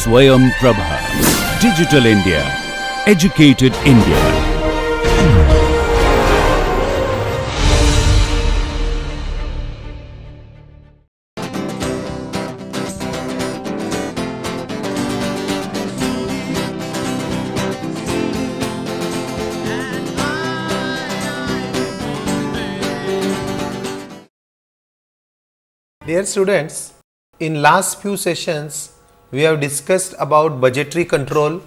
Swayam Prabha. Digital India. Educated India. Dear students, in last few sessions we have discussed about budgetary control,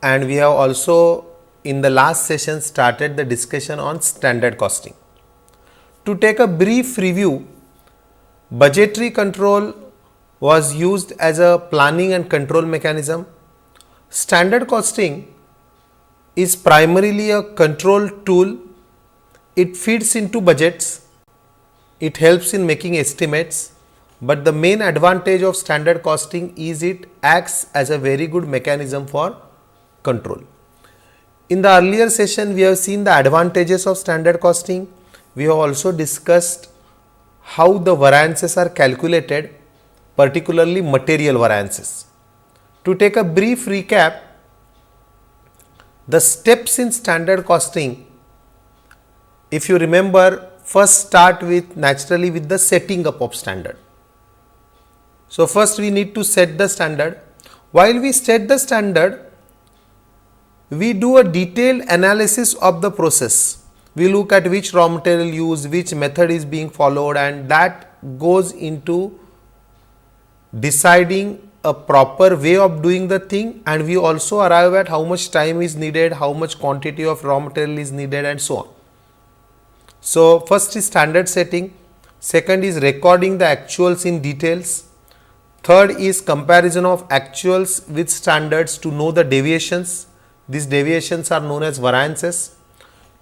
and we have also in the last session started the discussion on standard costing. To take a brief review, budgetary control was used as a planning and control mechanism. Standard costing is primarily a control tool. It fits into budgets. It helps in making estimates, but the main advantage of standard costing is it acts as a very good mechanism for control. In the earlier session, we have seen the advantages of standard costing. We have also discussed how the variances are calculated, particularly material variances. To take a brief recap, the steps in standard costing, if you remember, first start with naturally with the setting up of standard. So first we need to set the standard. While we set the standard, we do a detailed analysis of the process. We look at which raw material used, which method is being followed, and that goes into deciding a proper way of doing the thing, and we also arrive at how much time is needed, how much quantity of raw material is needed, and so on. So first is standard setting, second is recording the actuals in details, third is comparison of actuals with standards to know the deviations. These deviations are known as variances.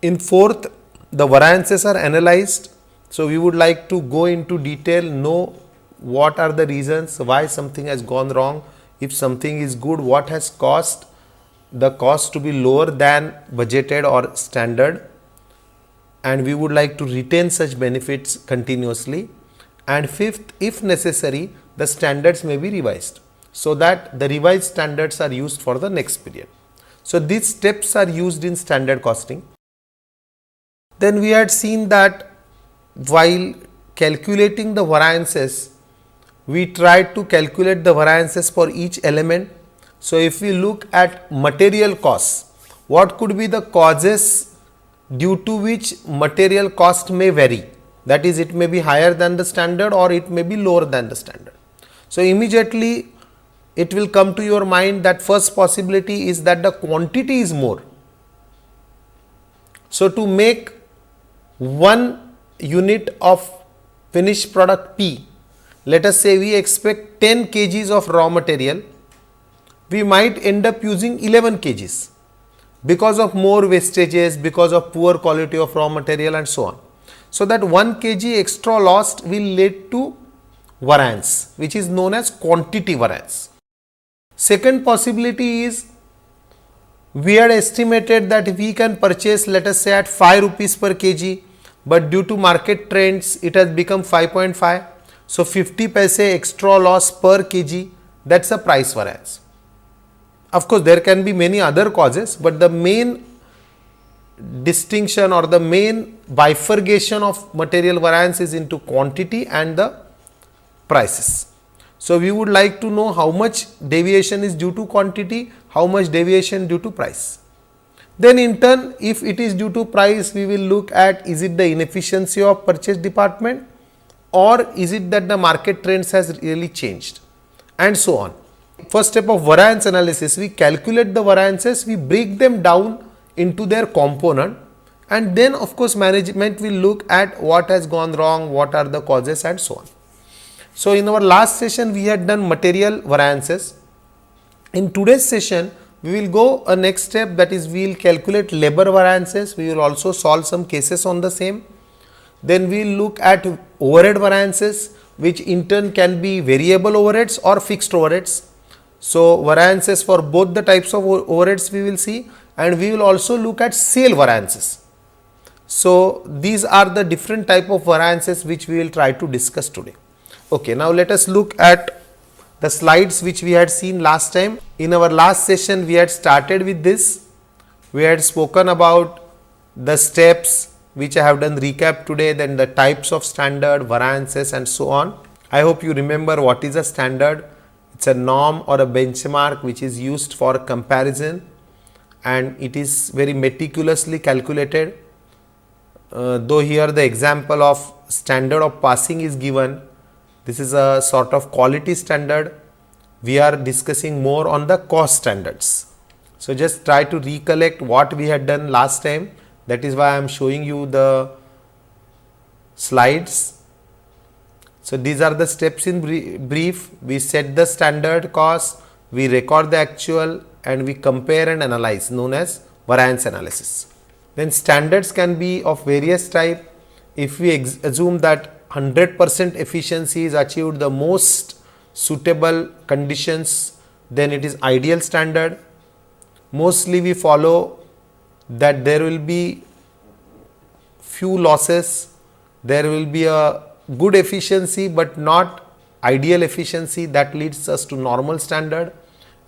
In fourth, the variances are analyzed. So we would like to go into detail, know what are the reasons why something has gone wrong. If something is good, what has caused the cost to be lower than budgeted or standard, and we would like to retain such benefits continuously. And fifth, if necessary, the standards may be revised so that the revised standards are used for the next period. So these steps are used in standard costing. Then we had seen that while calculating the variances, we tried to calculate the variances for each element. So if we look at material costs, what could be the causes due to which material cost may vary? That is, it may be higher than the standard or it may be lower than the standard. So immediately it will come to your mind that first possibility is that the quantity is more. So to make 1 unit of finished product P, let us say we expect 10 kgs of raw material, we might end up using 11 kgs. Because of more wastages, because of poor quality of raw material, and so on. So that 1 kg extra lost will lead to variance, which is known as quantity variance. Second possibility is we had estimated that we can purchase, let us say, at 5 rupees per kg, but due to market trends it has become 5.5. So 50 paise extra loss per kg, that's a price variance. Of course, there can be many other causes, but the main distinction or the main bifurcation of material variance is into quantity and the prices. So we would like to know how much deviation is due to quantity, how much deviation due to price. Then in turn, if it is due to price, we will look at is it the inefficiency of purchase department or is it that the market trends has really changed, and so on. First step of variance analysis, we calculate the variances, we break them down into their component, and then of course management will look at what has gone wrong, what are the causes, and so on. So in our last session we had done material variances. In today's session we will go a next step, that is we will calculate labor variances. We will also solve some cases on the same. Then we will look at overhead variances, which in turn can be variable overheads or fixed overheads. So variances for both the types of overheads we will see, and we will also look at sale variances. So these are the different type of variances which we will try to discuss today. Okay, now let us look at the slides which we had seen last time. In our last session, we had started with this. We had spoken about the steps which I have done recap today, then the types of standard, variances and so on. I hope you remember what is a standard. It's a norm or a benchmark which is used for comparison, and it is very meticulously calculated. Though here the example of standard of passing is given, this is a sort of quality standard. We are discussing more on the cost standards. So just try to recollect what we had done last time. That is why I am showing you the slides. So these are the steps in brief. We set the standard cost, we record the actual, and we compare and analyze, known as variance analysis. Then standards can be of various type. If we assume that 100% efficiency is achieved, the most suitable conditions, then it is ideal standard. Mostly we follow that there will be few losses, there will be a good efficiency but not ideal efficiency, that leads us to normal standard.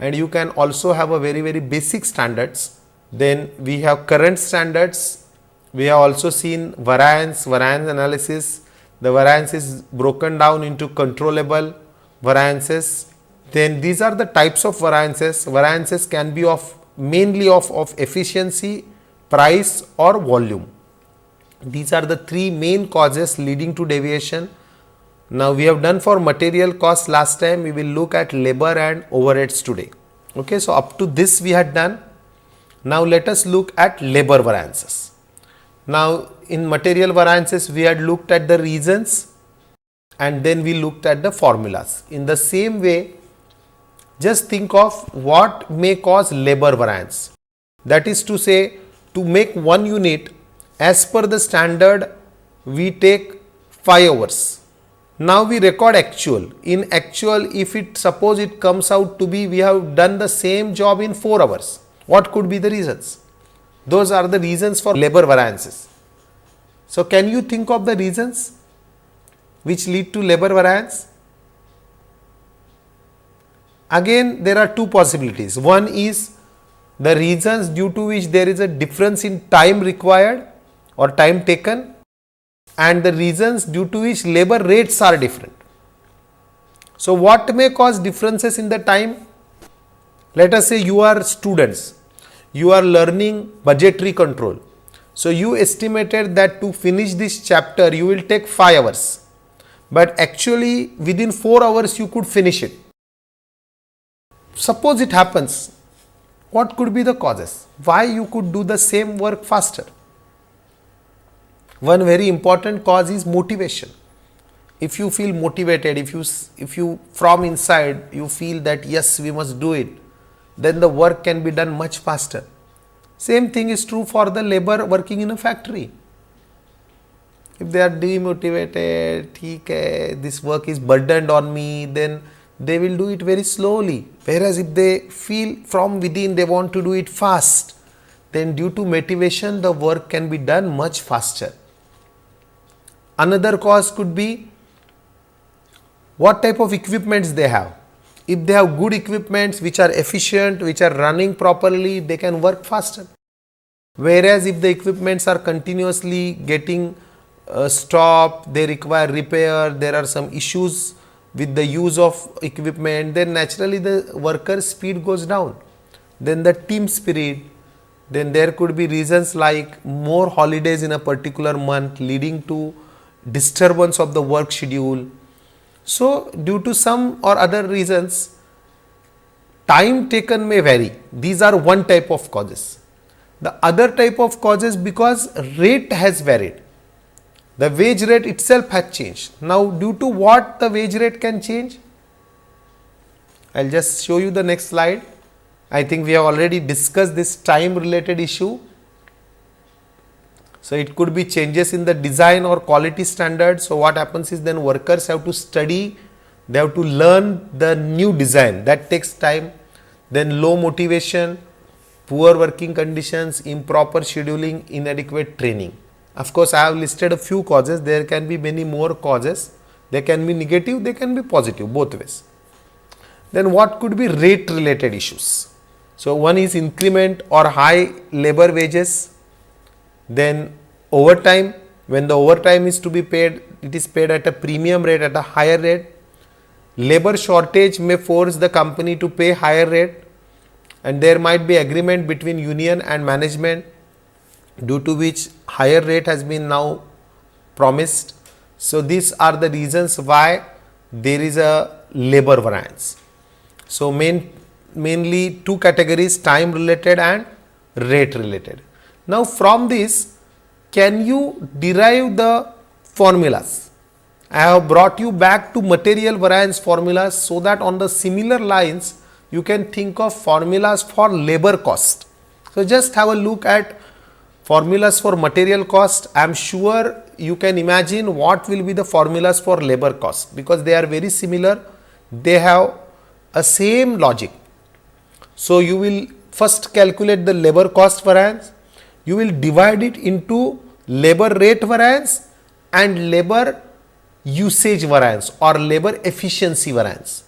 And you can also have a very basic standards. Then we have current standards. We have also seen variance analysis. The variance is broken down into controllable variances. Then these are the types of variances. Variances can be mainly of efficiency, price or volume. These are the three main causes leading to deviation. Now we have done for material cost last time. We will look at labor and overheads today. Okay, so up to this we had done. Now let us look at labor variances. Now in material variances we had looked at the reasons and then we looked at the formulas. In the same way, just think of what may cause labor variance. That is to say, to make 1 unit, as per the standard, we take 5 hours. Now we record actual. In actual, if suppose it comes out to be we have done the same job in 4 hours. What could be the reasons? Those are the reasons for labor variances. So can you think of the reasons which lead to labor variance? Again, there are two possibilities. One is the reasons due to which there is a difference in time required or time taken, and the reasons due to which labor rates are different. So what may cause differences in the time? Let us say you are students, you are learning budgetary control. So you estimated that to finish this chapter you will take 5 hours, but actually within 4 hours you could finish it. Suppose it happens, what could be the causes? Why you could do the same work faster? One very important cause is motivation. If you feel motivated, if you from inside you feel that yes, we must do it, then the work can be done much faster. Same thing is true for the labor working in a factory. If they are demotivated, this work is burdened on me, then they will do it very slowly. Whereas if they feel from within they want to do it fast, then due to motivation the work can be done much faster. Another cause could be what type of equipments they have. If they have good equipments which are efficient, which are running properly, they can work faster. Whereas if the equipments are continuously getting stopped, they require repair, there are some issues with the use of equipment, then naturally the worker's speed goes down. Then the team spirit, then there could be reasons like more holidays in a particular month leading to disturbance of the work schedule. So due to some or other reasons, time taken may vary. These are one type of causes. The other type of causes because rate has varied. The wage rate itself has changed. Now due to what the wage rate can change? I will just show you the next slide. I think we have already discussed this time related issue. So it could be changes in the design or quality standards. So what happens is then workers have to study, they have to learn the new design, that takes time. Then low motivation, poor working conditions, improper scheduling, inadequate training. Of course, I have listed a few causes. There can be many more causes. They can be negative, they can be positive, both ways. then what could be rate related issues? So one is increment or high labor wages, then overtime. When the overtime is to be paid, it is paid at a premium rate, at a higher rate. Labor shortage may force the company to pay higher rate, and there might be agreement between union and management, due to which higher rate has been now promised. So these are the reasons why there is a labor variance. So mainly two categories, time related and rate related. Now from this, can you derive the formulas? I have brought you back to material variance formulas so that on the similar lines you can think of formulas for labor cost. So just have a look at formulas for material cost. I am sure you can imagine what will be the formulas for labor cost, because they are very similar. They have a same logic. So you will first calculate the labor cost variance. You will divide it into labor rate variance and labor usage variance or labor efficiency variance.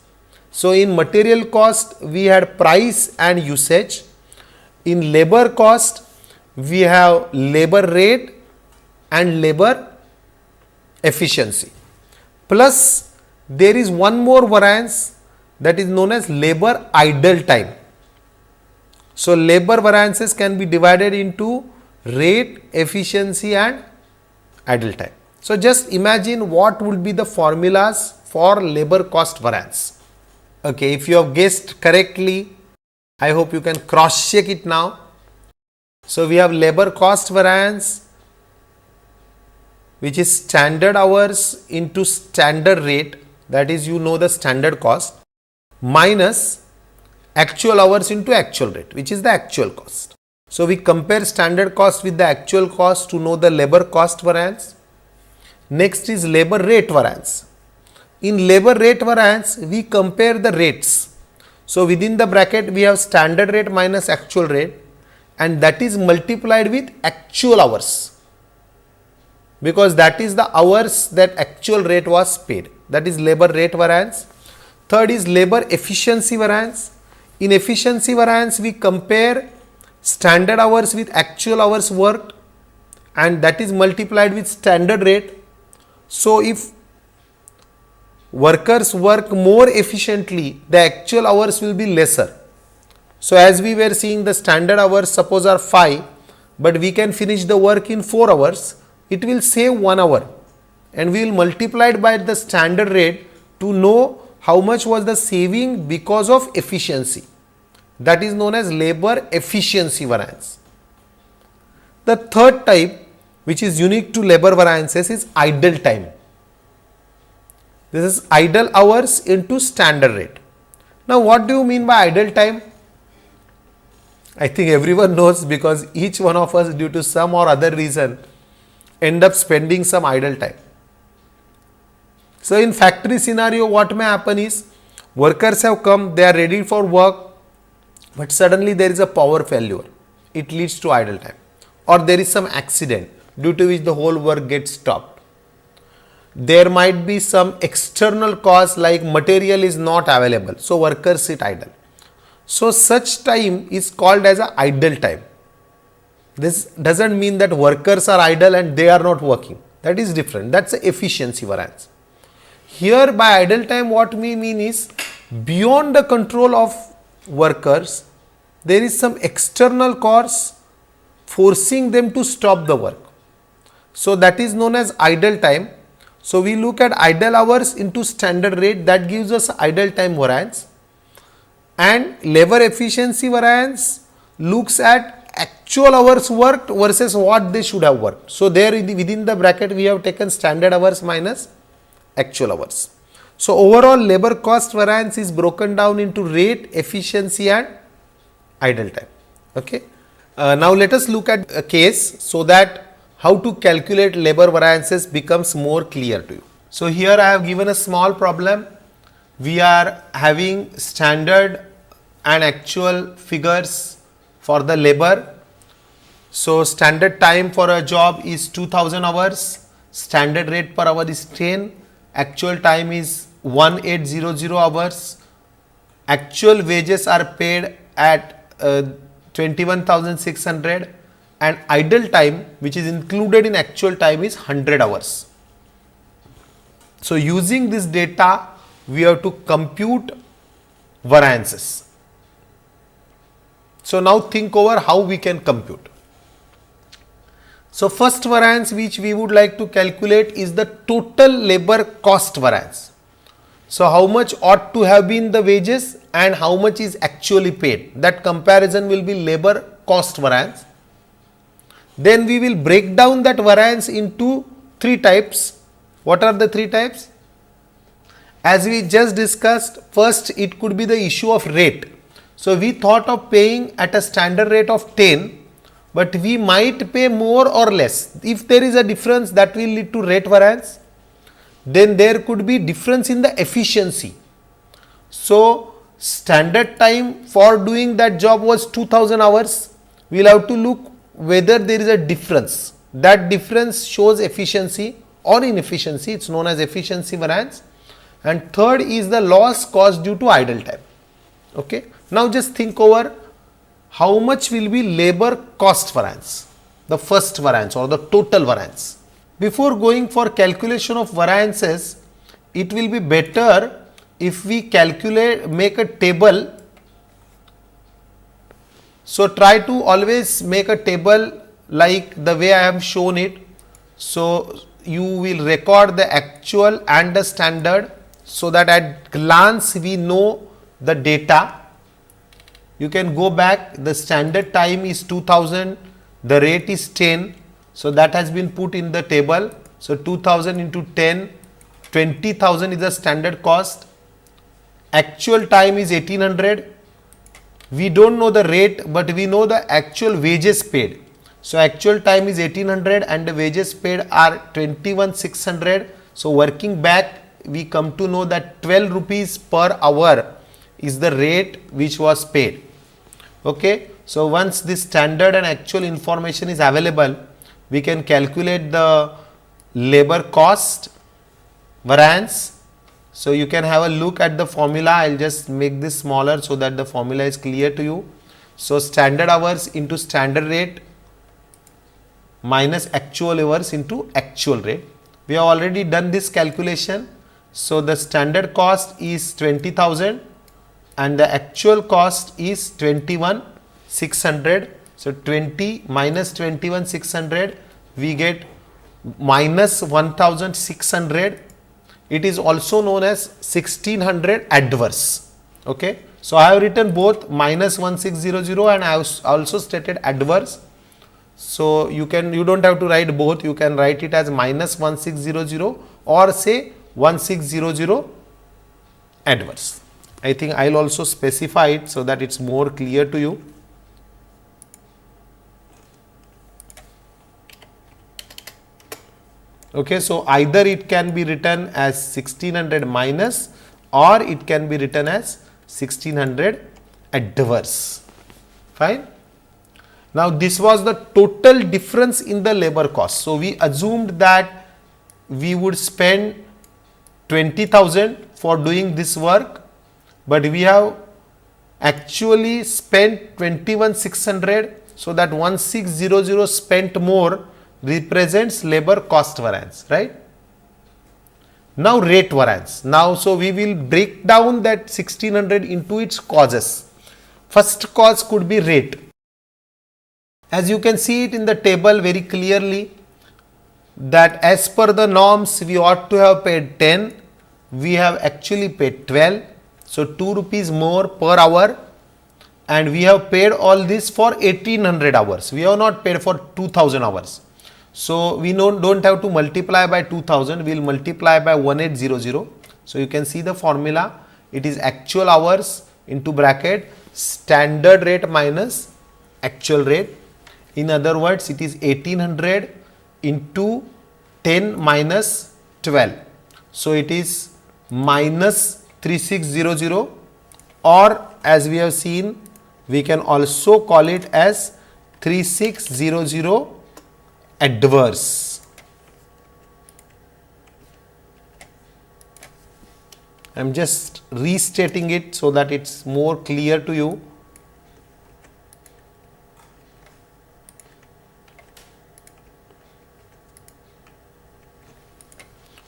So in material cost we had price and usage. In labor cost we have labor rate and labor efficiency. Plus there is one more variance, that is known as labor idle time. So labor variances can be divided into rate, efficiency and idle time. So just imagine what would be the formulas for labor cost variance. Okay, if you have guessed correctly, I hope you can cross check it now. So we have labor cost variance, which is standard hours into standard rate, that is, you know, the standard cost, minus actual hours into actual rate, which is the actual cost. So we compare standard cost with the actual cost to know the labor cost variance. Next is labor rate variance. In labor rate variance, we compare the rates. So within the bracket we have standard rate minus actual rate, and that is multiplied with actual hours, because that is the hours that actual rate was paid. That is labor rate variance. Third is labor efficiency variance. In efficiency variance we compare standard hours with actual hours worked, and that is multiplied with standard rate. So if workers work more efficiently, the actual hours will be lesser. So as we were seeing, the standard hours suppose are 5, but we can finish the work in 4 hours, it will save 1 hour, and we will multiply it by the standard rate to know how much was the saving because of efficiency. That is known as labor efficiency variance. The third type, which is unique to labor variances, is idle time. This is idle hours into standard rate. Now what do you mean by idle time? I think everyone knows, because each one of us, due to some or other reason, end up spending some idle time. So in factory scenario, what may happen is, workers have come, they are ready for work, but suddenly there is a power failure. It leads to idle time, or there is some accident due to which the whole work gets stopped. There might be some external cause like material is not available, so workers sit idle. So such time is called as a idle time. This doesn't mean that workers are idle and they are not working. That is different. That's the efficiency variance. Here by idle time, what we mean is, beyond the control of workers, there is some external cause forcing them to stop the work. So that is known as idle time. So we look at idle hours into standard rate, that gives us idle time variance. And labor efficiency variance looks at actual hours worked versus what they should have worked. So there within the bracket we have taken standard hours minus actual hours. So overall labor cost variance is broken down into rate, efficiency and idle time. Okay. Now let us look at a case so that how to calculate labor variances becomes more clear to you. So here I have given a small problem. We are having standard and actual figures for the labor. So standard time for a job is 2000 hours, standard rate per hour is 10, actual time is 1800 hours, actual wages are paid at 21,600 and idle time which is included in actual time is 100 hours. So using this data we have to compute variances. So now think over how we can compute. So first variance which we would like to calculate is the total labor cost variance. So how much ought to have been the wages and how much is actually paid. That comparison will be labor cost variance. Then we will break down that variance into three types. What are the three types? As we just discussed, first it could be the issue of rate. So we thought of paying at a standard rate of 10, but we might pay more or less. If there is a difference, that will lead to rate variance. Then there could be difference in the efficiency. So standard time for doing that job was 2000 hours. We will have to look whether there is a difference. That difference shows efficiency or inefficiency. It is known as efficiency variance. And third is the loss caused due to idle time. Okay. Now just think over how much will be labor cost variance, the first variance or the total variance. Before going for calculation of variances, it will be better if we make a table. So try to always make a table like the way I have shown it. So you will record the actual and the standard so that at glance we know the data. You can go back, the standard time is 2000, the rate is 10. So that has been put in the table. So 2000 into 10, 20,000 is the standard cost. Actual time is 1800. We don't know the rate, but we know the actual wages paid. So actual time is 1800 and the wages paid are 21,600. So working back, we come to know that 12 rupees per hour is the rate which was paid. Okay. So once this standard and actual information is available, we can calculate the labor cost variance. So you can have a look at the formula. I will just make this smaller so that the formula is clear to you. So standard hours into standard rate minus actual hours into actual rate. We have already done this calculation. So the standard cost is 20,000 and the actual cost is 21,600. So 20 minus 21,600, we get minus 1,600. It is also known as 1600 adverse. Okay. So I have written both minus 1600 and I have also stated adverse. So you don't have to write both. You can write it as minus 1600 or say 1600 adverse. I think I will also specify it so that it is more clear to you. Okay, so either it can be written as 1600 minus or it can be written as 1600 adverse. Fine. Now this was the total difference in the labor cost. So we assumed that we would spend 20,000 for doing this work, but we have actually spent 21,600. So that 1600 spent more represents labor cost variance, right? Now rate variance. Now so we will break down that 1600 into its causes. First cause could be rate. As you can see it in the table very clearly that as per the norms we ought to have paid 10, we have actually paid 12. So 2 rupees more per hour and we have paid all this for 1800 hours. We have not paid for 2000 hours. So we don't have to multiply by 2000, we will multiply by 1800. So you can see the formula. It is actual hours into bracket standard rate minus actual rate. In other words, it is 1800 into 10 minus 12. So it is minus 3600, or as we have seen, we can also call it as 3600 adverse. I am just restating it so that it's more clear to you.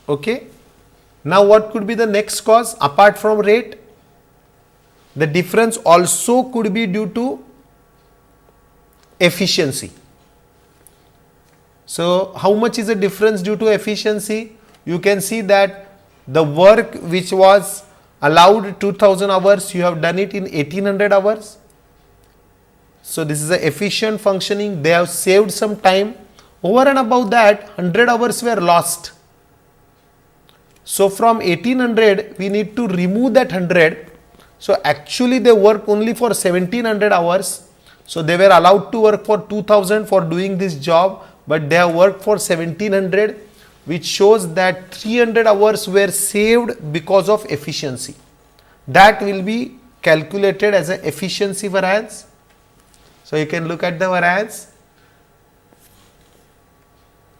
Okay. Now what could be the next cause apart from rate? The difference also could be due to efficiency. So how much is the difference due to efficiency? You can see that the work which was allowed 2000 hours, you have done it in 1800 hours. So this is a efficient functioning. They have saved some time. Over and above that, 100 hours were lost. So from 1800 we need to remove that 100. So actually they work only for 1700 hours. So they were allowed to work for 2000 for doing this job, but they have worked for 1700, which shows that 300 hours were saved because of efficiency. That will be calculated as an efficiency variance. So you can look at the variance.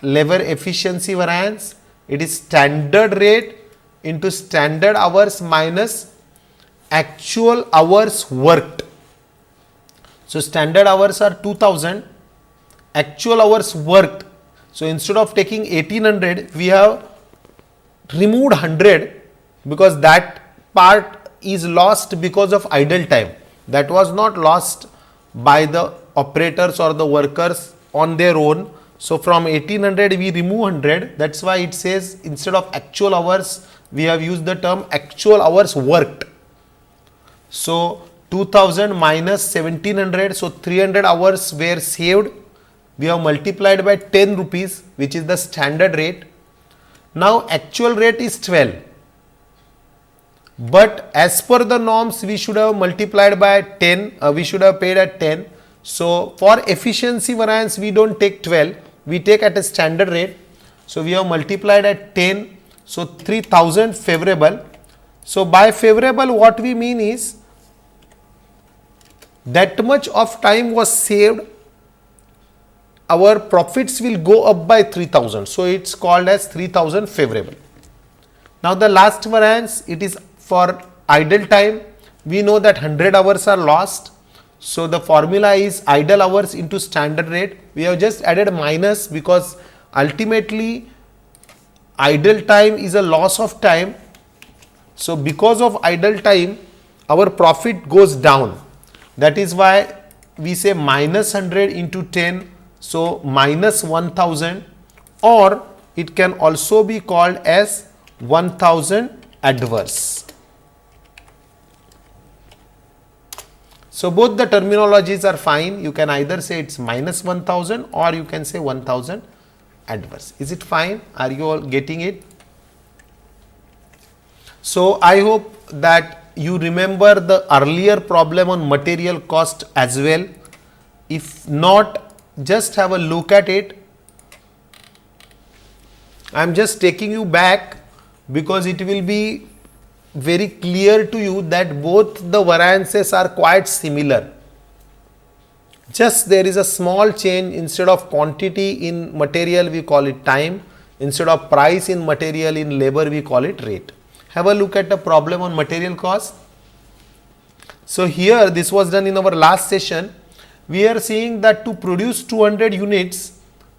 Labor efficiency variance. It is standard rate into standard hours minus actual hours worked. So standard hours are 2000, actual hours worked. So instead of taking 1800, we have removed 100 because that part is lost because of idle time. That was not lost by the operators or the workers on their own. So from 1800 we remove 100. That's why it says instead of actual hours we have used the term actual hours worked. So 2000 minus 1700, so 300 hours were saved. We have multiplied by 10 rupees, which is the standard rate. Now actual rate is 12. But as per the norms, we should have multiplied by 10, we should have paid at 10. So for efficiency variance, we don't take 12, we take at a standard rate. So we have multiplied at 10, so 3000 favorable. So by favorable, what we mean is that much of time was saved, our profits will go up by 3000. So it's called as 3000 favorable. Now the last variance, it is for idle time. We know that 100 hours are lost. So the formula is idle hours into standard rate. We have just added minus because ultimately idle time is a loss of time. So because of idle time, our profit goes down. That is why we say minus 100 into 10. So minus 1000, or it can also be called as 1000 adverse. So both the terminologies are fine. You can either say it's minus 1000 or you can say 1000 adverse. Is it fine? Are you all getting it? So I hope that you remember the earlier problem on material cost as well. If not, just have a look at it. I am just taking you back because it will be very clear to you that both the variances are quite similar. Just there is a small change. Instead of quantity in material, we call it time. Instead of price in material, in labor, we call it rate. Have a look at the problem on material cost. So here, this was done in our last session. We are seeing that to produce 200 units,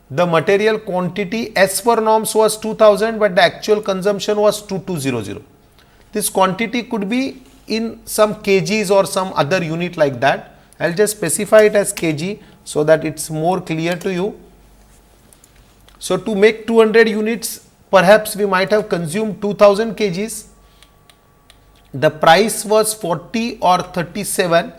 the material quantity as per norms was 2000, but the actual consumption was 2200. This quantity could be in some kgs or some other unit like that. I will just specify it as kg so that it is more clear to you. So to make 200 units, perhaps we might have consumed 2000 kgs. The price was 40 or 37.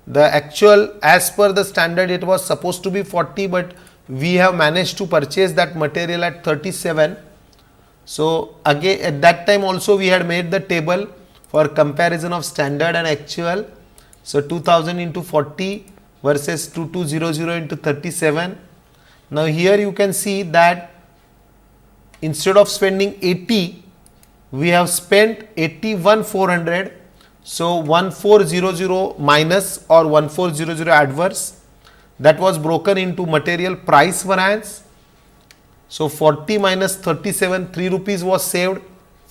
The actual, as per the standard, it was supposed to be 40, but we have managed to purchase that material at 37. So again, at that time also we had made the table for comparison of standard and actual. So 2000 into 40 versus 2200 into 37. Now here you can see that instead of spending 80, we have spent 81,400. So 1400 minus or 1400 adverse, that was broken into material price variance. So 40 minus 37, 3 rupees was saved.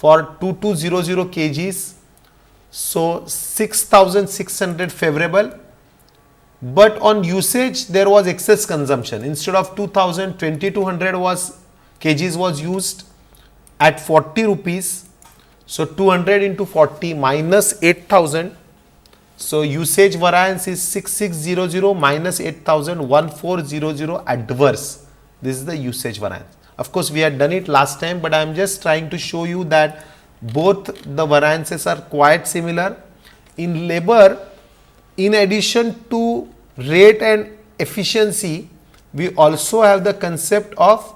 for 2200 kgs. So 6600 favorable, but on usage there was excess consumption. Instead of 2000, 2200 kgs was used at 40 rupees. So 200 into 40 minus 8000. So usage variance is 6600 minus 8000, 1400 adverse. This is the usage variance. Of course, we had done it last time, but I am just trying to show you that both the variances are quite similar. In labor, in addition to rate and efficiency, we also have the concept of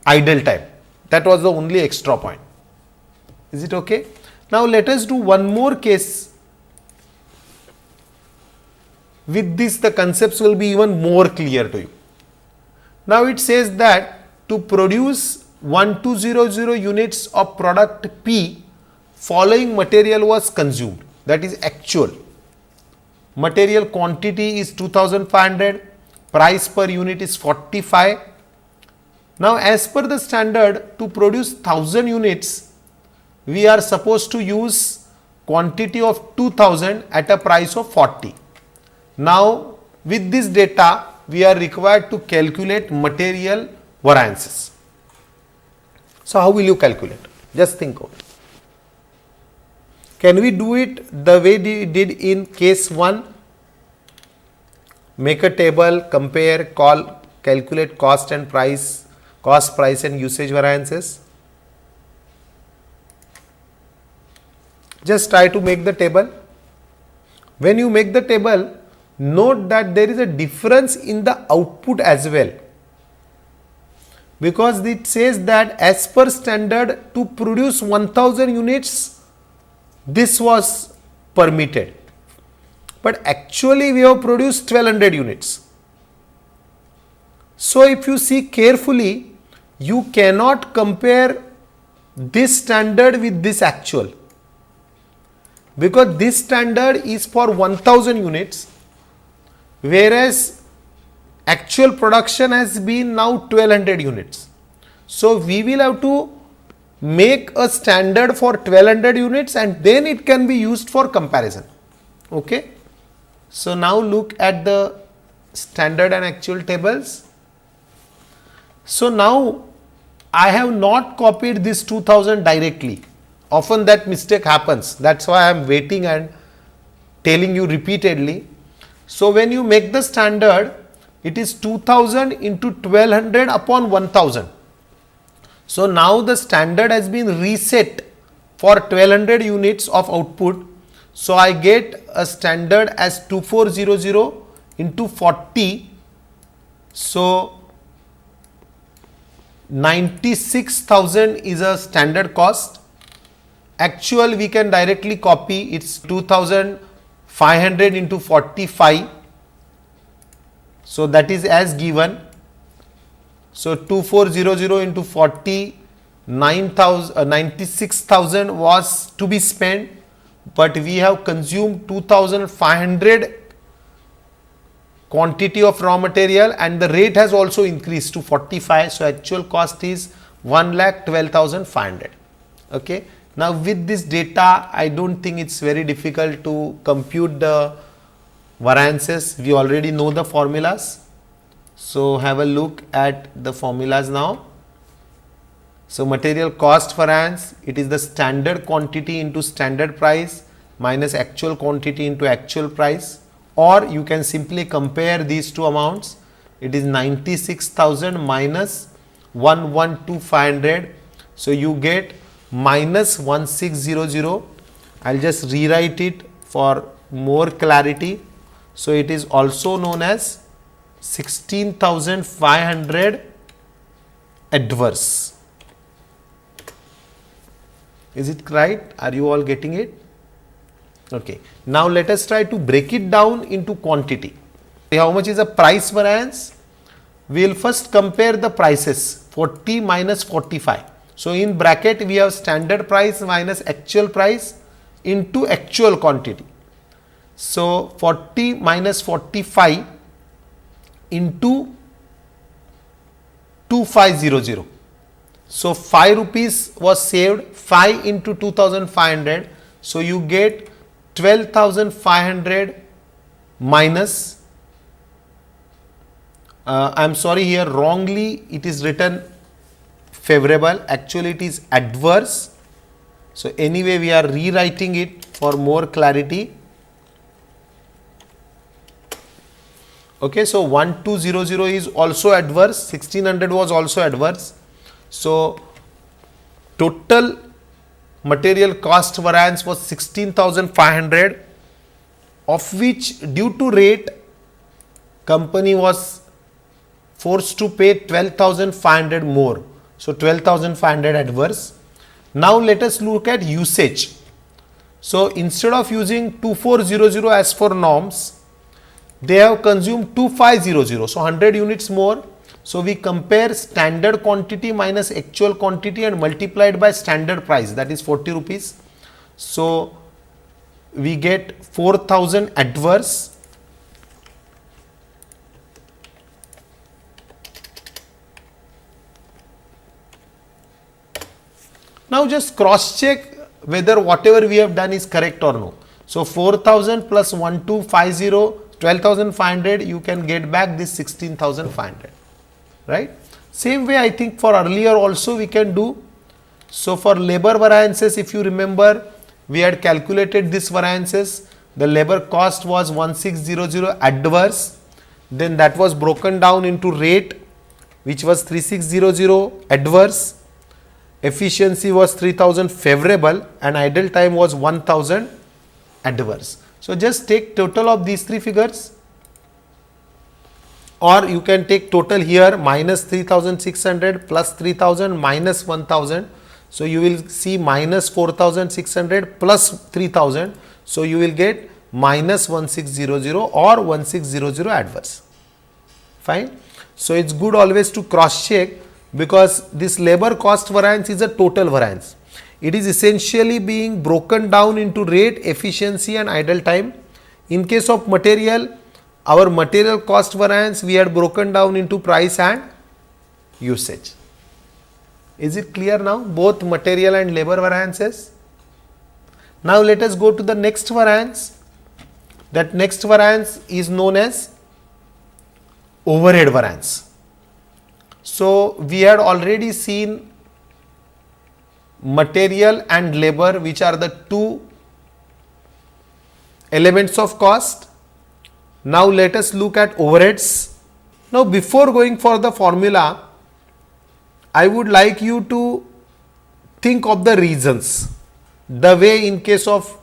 idle time. That was the only extra point. Is it okay? Now let us do one more case. With this, the concepts will be even more clear to you. Now it says that to produce 1200 units of product P, following material was consumed. That is actual. Material quantity is 2500, price per unit is 45. Now as per the standard, to produce 1000 units, we are supposed to use quantity of 2000 at a price of 40. Now with this data, we are required to calculate material variances. So how will you calculate? Just think of it. Can we do it the way we did in case 1? Make a table, compare, calculate cost and price, cost, price and usage variances. Just try to make the table. When you make the table, note that there is a difference in the output as well, because it says that as per standard to produce 1000 units, this was permitted, but actually we have produced 1200 units. So if you see carefully, you cannot compare this standard with this actual, because this standard is for 1000 units, whereas actual production has been now 1200 units. So we will have to make a standard for 1200 units and then it can be used for comparison. Okay. So now look at the standard and actual tables. So now I have not copied this 2000 directly. Often that mistake happens. That's why I am waiting and telling you repeatedly. So when you make the standard, it is 2000 into 1200 upon 1000. So now the standard has been reset for 1200 units of output. So I get a standard as 2400 into 40. So 96,000 is a standard cost. Actual we can directly copy, it's 2500 into 45. So that is as given. So 2400 into 40, 96,000 was to be spent, but we have consumed 2500 quantity of raw material and the rate has also increased to 45. So actual cost is 1,12,500. Okay. Now with this data, I don't think it's very difficult to compute the variances. We already know the formulas. So have a look at the formulas now. So material cost variance, it is the standard quantity into standard price minus actual quantity into actual price, or you can simply compare these two amounts. It is 96,000 minus 112,500. So you get minus 1600. I'll just rewrite it for more clarity. So it is also known as 16,500 adverse. Is it right? Are you all getting it? Okay. Now let us try to break it down into quantity. How much is the price variance? We will first compare the prices, 40 minus 45. So in bracket we have standard price minus actual price into actual quantity. So 40 minus 45 into 2500. So 5 rupees was saved, 5 into 2500. So you get 12,500 minus, I am sorry, here wrongly it is written favorable, actually it is adverse. So anyway we are rewriting it for more clarity. Okay, so 1200 is also adverse, 1600 was also adverse. So total material cost variance was 16,500, of which due to rate company was forced to pay 12,500 more. So 12,500 adverse. Now let us look at usage. So instead of using 2400 as for norms, they have consumed 2500, so 100 units more. So we compare standard quantity minus actual quantity and multiplied by standard price, that is 40 rupees. So we get 4,000 adverse. Now just cross check whether whatever we have done is correct or no. So 4,000 plus 1250, 12,500, you can get back this 16,500, right? Same way I think for earlier also we can do. So for labor variances, if you remember, we had calculated this variances. The labor cost was 1600 adverse, then that was broken down into rate, which was 3600 adverse, efficiency was 3000 favorable, and idle time was 1000 adverse. So just take total of these three figures, or you can take total here minus 3600 plus 3000 minus 1000. So you will see minus 4600 plus 3000. So you will get minus 1600 or 1600 adverse. Fine. So it's good always to cross check, because this labor cost variance is a total variance. It is essentially being broken down into rate, efficiency and idle time. In case of material, our material cost variance we had broken down into price and usage. Is it clear now? Both material and labor variances. Now let us go to the next variance. That next variance is known as overhead variance. So we had already seen material and labor, which are the two elements of cost. Now let us look at overheads. Now before going for the formula, I would like you to think of the reasons. The way in case of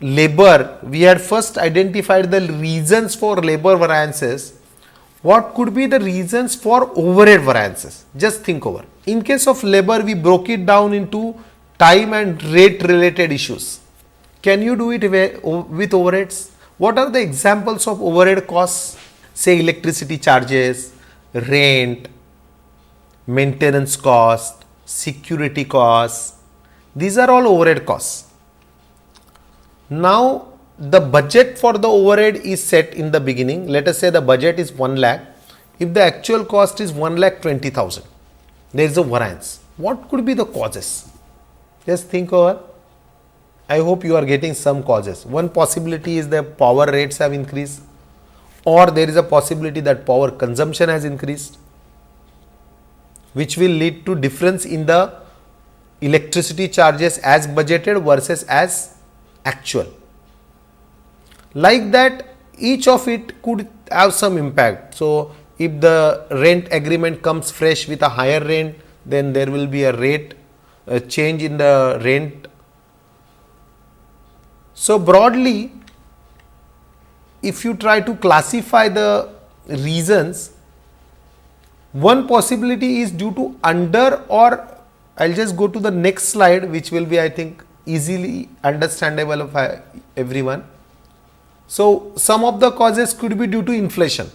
labor, we had first identified the reasons for labor variances. What could be the reasons for overhead variances? Just think over. In case of labor, we broke it down into time and rate related issues. Can you do it with overheads? What are the examples of overhead costs? Say electricity charges, rent, maintenance cost, security costs. These are all overhead costs. Now the budget for the overhead is set in the beginning. Let us say the budget is 1 lakh. If the actual cost is 1,20,000, there is a variance. What could be the causes? Just think over. I hope you are getting some causes. One possibility is that power rates have increased, or there is a possibility that power consumption has increased, which will lead to difference in the electricity charges as budgeted versus as actual. Like that, each of it could have some impact. So if the rent agreement comes fresh with a higher rent, then there will be a change in the rent. So broadly, if you try to classify the reasons, one possibility is due to under, or I'll just go to the next slide, which will be, I think, easily understandable of everyone. So some of the causes could be due to inflation,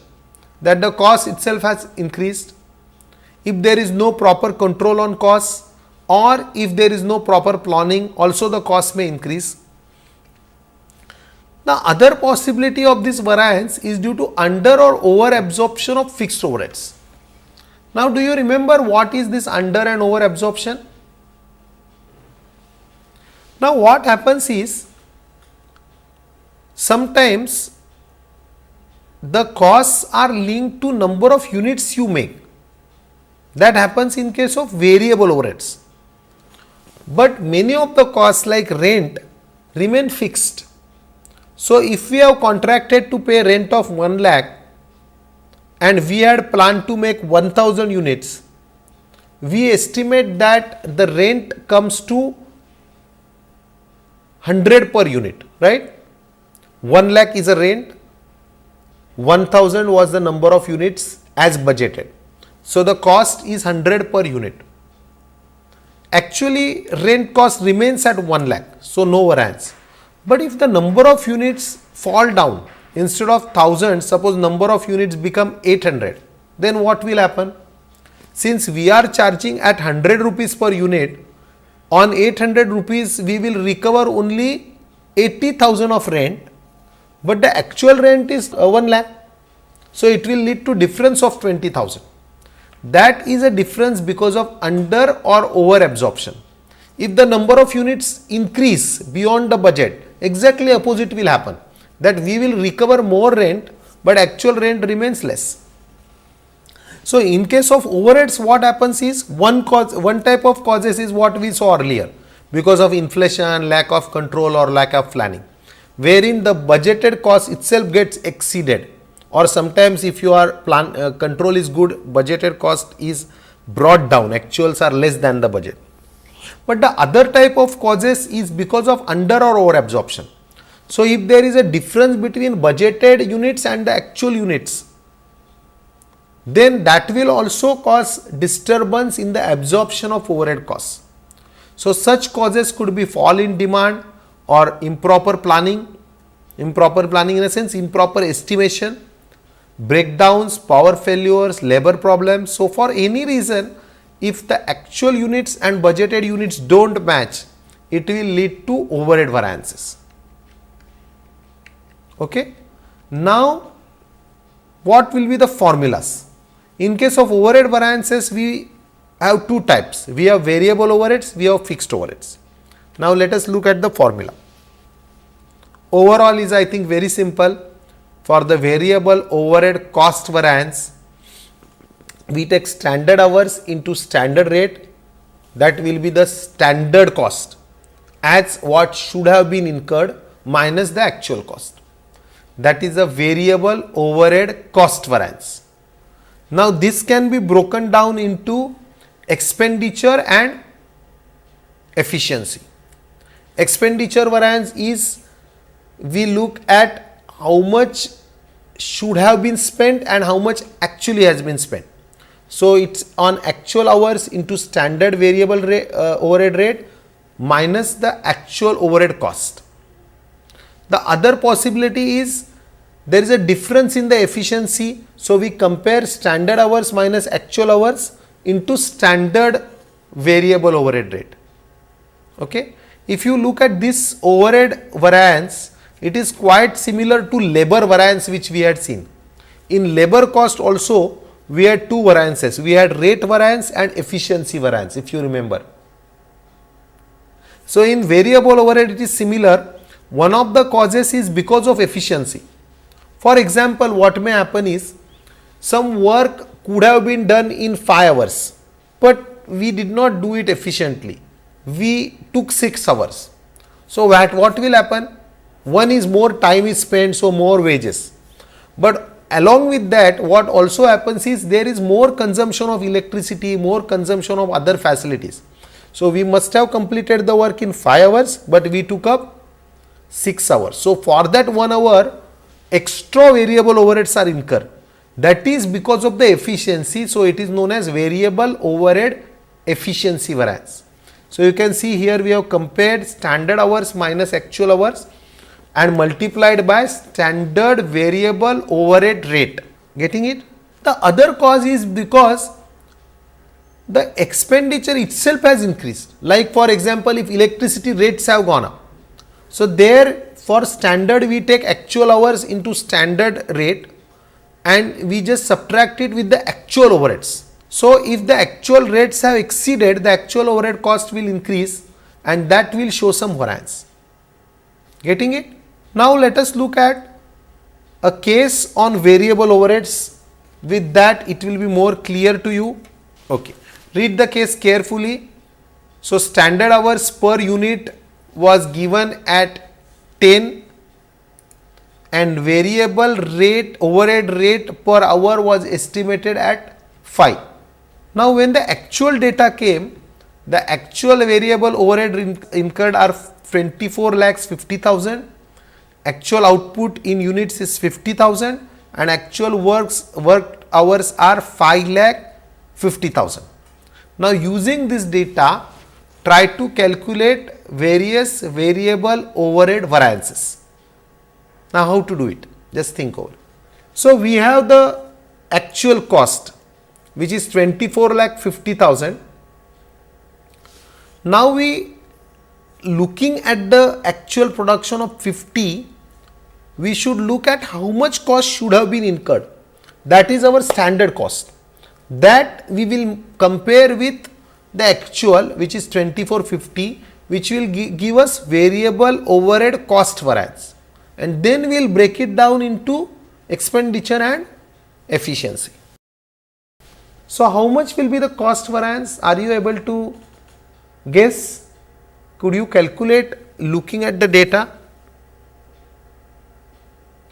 that the cost itself has increased. If there is no proper control on costs, or if there is no proper planning, also the cost may increase. The other possibility of this variance is due to under or over absorption of fixed overheads. Now do you remember what is this under and over absorption? Now what happens is, sometimes the costs are linked to number of units you make. That happens in case of variable overheads. But many of the costs like rent remain fixed. So if we have contracted to pay rent of 1 lakh and we had planned to make 1000 units, we estimate that the rent comes to 100 per unit, right? 1 lakh is a rent, 1000 was the number of units as budgeted. So the cost is 100 per unit. Actually rent cost remains at 1 lakh, so no variance. But if the number of units fall down, instead of 1000, suppose number of units become 800, then what will happen? Since we are charging at 100 rupees per unit, on 800 rupees we will recover only 80,000 of rent, but the actual rent is 1 lakh. So it will lead to difference of 20,000. That is a difference because of under or over absorption. If the number of units increase beyond the budget, exactly opposite will happen, that we will recover more rent but actual rent remains less. So in case of overheads, what happens is, one type of causes is what we saw earlier, because of inflation, lack of control or lack of planning, wherein the budgeted cost itself gets exceeded, or sometimes if your control is good, budgeted cost is brought down, actuals are less than the budget. But the other type of causes is because of under or over absorption. So if there is a difference between budgeted units and the actual units, then that will also cause disturbance in the absorption of overhead costs. So such causes could be fall in demand or improper planning in a sense, improper estimation, breakdowns, power failures, labor problems. So for any reason, if the actual units and budgeted units don't match, it will lead to overhead variances. Okay. Now what will be the formulas? In case of overhead variances, we have two types. We have variable overheads, we have fixed overheads. Now let us look at the formula. Overall is, I think, very simple. For the variable overhead cost variance, we take standard hours into standard rate, that will be the standard cost as what should have been incurred minus the actual cost. That is a variable overhead cost variance. Now this can be broken down into expenditure and efficiency. Expenditure variance is, we look at how much should have been spent and how much actually has been spent. So it's on actual hours into standard variable overhead rate minus the actual overhead cost. The other possibility is, there is a difference in the efficiency. So we compare standard hours minus actual hours into standard variable overhead rate. Okay. If you look at this overhead variance, it is quite similar to labor variance which we had seen. In labor cost also, we had two variances. We had rate variance and efficiency variance, if you remember. So in variable overhead, it is similar. One of the causes is because of efficiency. For example, what may happen is, some work could have been done in 5 hours, but we did not do it efficiently. We took 6 hours. So what will happen? One is more time is spent, so more wages. But along with that, what also happens is, there is more consumption of electricity, more consumption of other facilities. So we must have completed the work in 5 hours, but we took up 6 hours. So for that 1 hour, extra variable overheads are incurred. That is because of the efficiency. So it is known as variable overhead efficiency variance. So you can see here we have compared standard hours minus actual hours and multiplied by standard variable overhead rate. Getting it? The other cause is because the expenditure itself has increased. Like for example, if electricity rates have gone up, so there for standard we take actual hours into standard rate and we just subtract it with the actual overheads. So if the actual rates have exceeded, the actual overhead cost will increase and that will show some variance. Getting it? Now let us look at a case on variable overheads. With that it will be more clear to you. Okay. Read the case carefully. So standard hours per unit was given at 10 and variable rate, overhead rate per hour was estimated at 5. Now when the actual data came, the actual variable overhead incurred are 24 lakhs 50,000, actual output in units is 50,000 and actual worked hours are 5 lakh 50,000. Now using this data, try to calculate various variable overhead variances. Now how to do it? Just think over. So we have the actual cost, which is 24 lakh 50,000. Now we looking at the actual production of 50, we should look at how much cost should have been incurred. That is our standard cost. That we will compare with the actual, which is 2450, which will give us variable overhead cost variance, and then we will break it down into expenditure and efficiency. So how much will be the cost variance? Are you able to guess? Could you calculate looking at the data?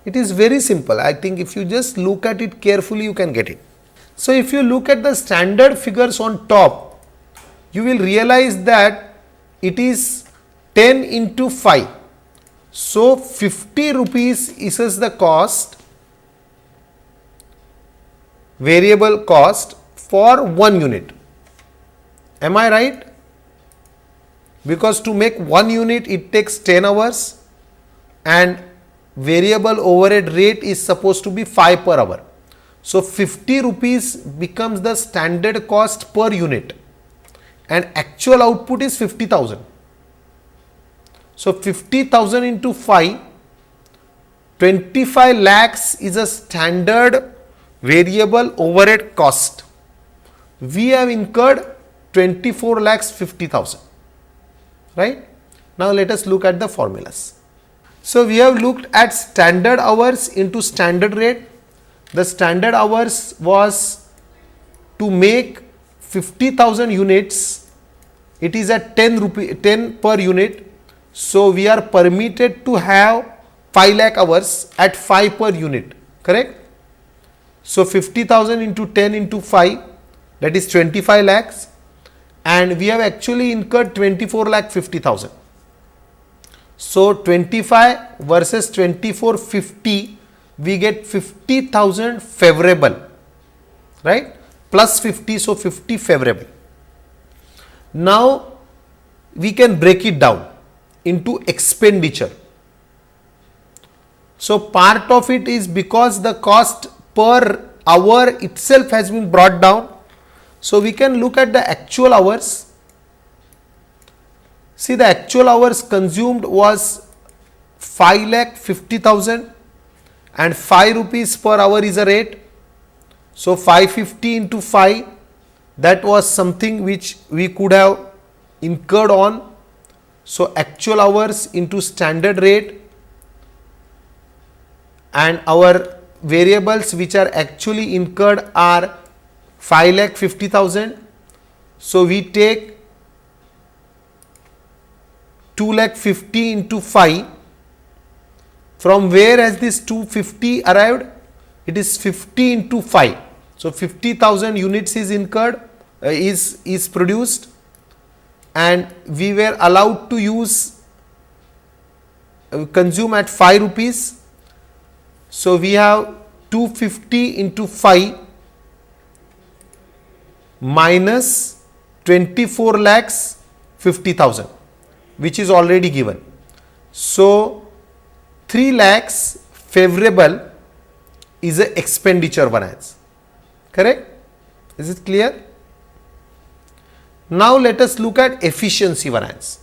It is very simple. I think if you just look at it carefully, you can get it. So if you look at the standard figures on top, you will realize that it is 10 into 5. So 50 rupees is the cost, variable cost for 1 unit. Am I right? Because to make 1 unit it takes 10 hours and variable overhead rate is supposed to be 5 per hour. So 50 rupees becomes the standard cost per unit and actual output is 50,000. So 50,000 into 5, 25 lakhs is a standard variable overhead cost. We have incurred 24 lakhs 50,000. Right? Now let us look at the formulas. So we have looked at standard hours into standard rate. The standard hours was to make 50,000 units. It is at 10 per unit. So we are permitted to have 5 lakh hours at 5 per unit. Correct? So 50,000 into 10 into 5, that is 25 lakhs. And we have actually incurred 24 lakh 50,000. So 25 versus 2450, we get 50,000 favorable, right? Plus 50, so 50 favorable. Now we can break it down into expenditure. So part of it is because the cost per hour itself has been brought down. So we can look at the actual hours. See, the actual hours consumed was 5 lakh 50,000 and 5 rupees per hour is a rate. So 550 into 5, that was something which we could have incurred on. So actual hours into standard rate, and our variables which are actually incurred are 5 lakh 50,000. So we take 2 lakh 50 into 5. From where has this 250 arrived? It is 50 into 5. So 50,000 units is incurred, is produced, and we were allowed to use consume at 5 rupees. So we have 250 into 5 minus 24 lakhs 50,000, which is already given. So 3 lakhs favorable is a expenditure variance. Correct? Is it clear? Now let us look at efficiency variance.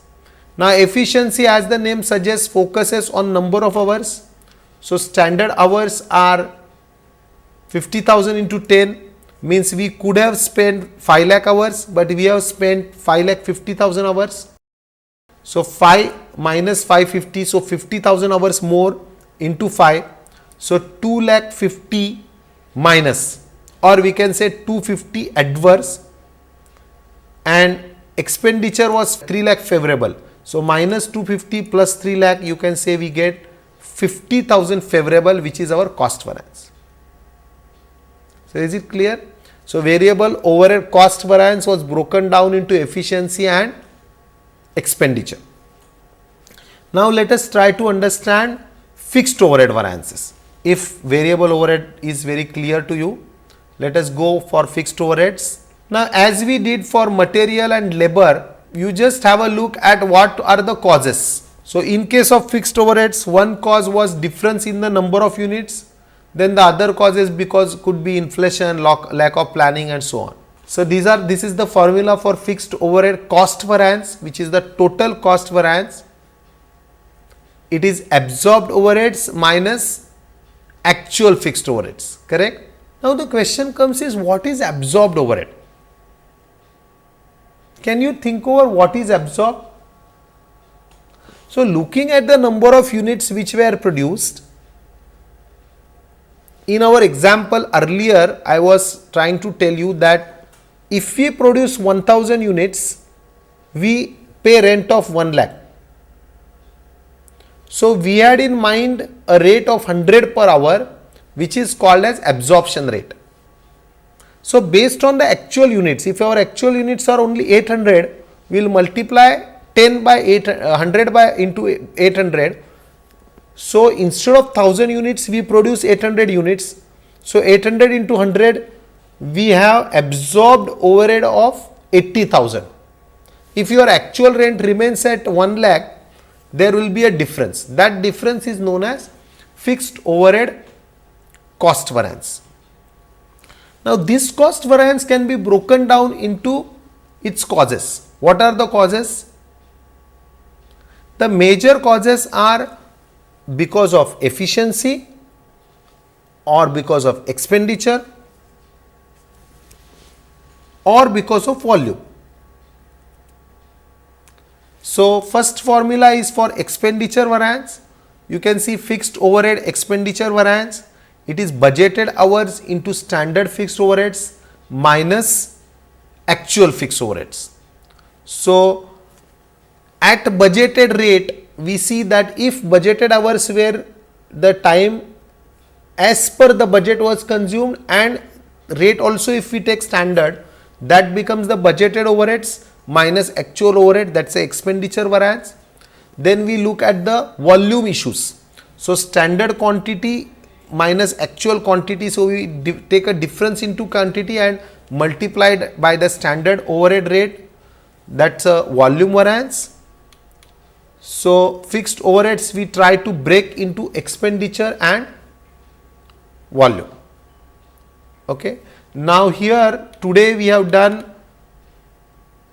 Now efficiency, as the name suggests, focuses on number of hours. So standard hours are 50,000 into 10. means we could have spent 5 lakh hours, but we have spent 5,50,000 hours. So 5 minus 550, so 50,000 hours more into 5. So 2,50,000 minus, or we can say 250 adverse, and expenditure was 3 lakh favorable. So minus 250 plus 3 lakh, you can say we get 50,000 favorable, which is our cost variance. So is it clear? So variable overhead cost variance was broken down into efficiency and expenditure. Now let us try to understand fixed overhead variances. If variable overhead is very clear to you, let us go for fixed overheads. Now as we did for material and labor, you just have a look at what are the causes. So in case of fixed overheads, one cause was difference in the number of units. Then the other causes because could be inflation, lack of planning and so on. So this is the formula for fixed overhead cost variance, which is the total cost variance. It is absorbed overheads minus actual fixed overheads, correct? Now the question comes is, what is absorbed overhead? Can you think over what is absorbed? So looking at the number of units which were produced, in our example earlier, I was trying to tell you that if we produce 1000 units, we pay rent of 1 lakh. So we had in mind a rate of 100 per hour, which is called as absorption rate. So based on the actual units, if our actual units are only 800, we will multiply 10 by 100 by into 800. So instead of 1000 units, we produce 800 units. So 800 into 100, we have absorbed overhead of 80,000. If your actual rent remains at 1 lakh, there will be a difference. That difference is known as fixed overhead cost variance. Now this cost variance can be broken down into its causes. What are the causes? The major causes are because of efficiency or because of expenditure or because of volume. So first formula is for expenditure variance. You can see fixed overhead expenditure variance. It is budgeted hours into standard fixed overheads minus actual fixed overheads. So at budgeted rate, we see that if budgeted hours were the time as per the budget was consumed, and rate also if we take standard, that becomes the budgeted overheads minus actual overhead, that's the expenditure variance. Then we look at the volume issues. So standard quantity minus actual quantity, so we take a difference into quantity and multiplied by the standard overhead rate, that's a volume variance. So fixed overheads we try to break into expenditure and volume. Okay. Now here today we have done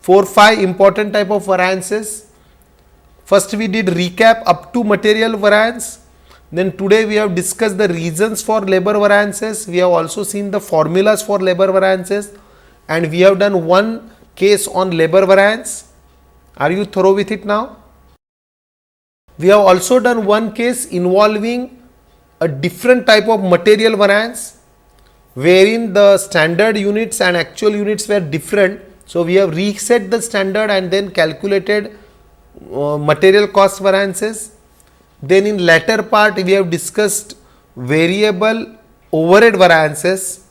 4-5 important type of variances. First we did recap up to material variance. Then today we have discussed the reasons for labor variances. We have also seen the formulas for labor variances, and we have done one case on labor variance. Are you thorough with it now? We have also done one case involving a different type of material variance, wherein the standard units and actual units were different. So we have reset the standard and then calculated material cost variances. Then in latter part we have discussed variable overhead variances,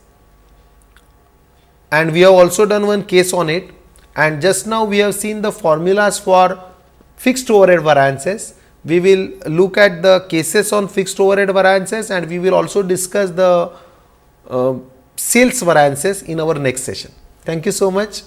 and we have also done one case on it. And just now we have seen the formulas for fixed overhead variances. We will look at the cases on fixed overhead variances, and we will also discuss the sales variances in our next session. Thank you so much.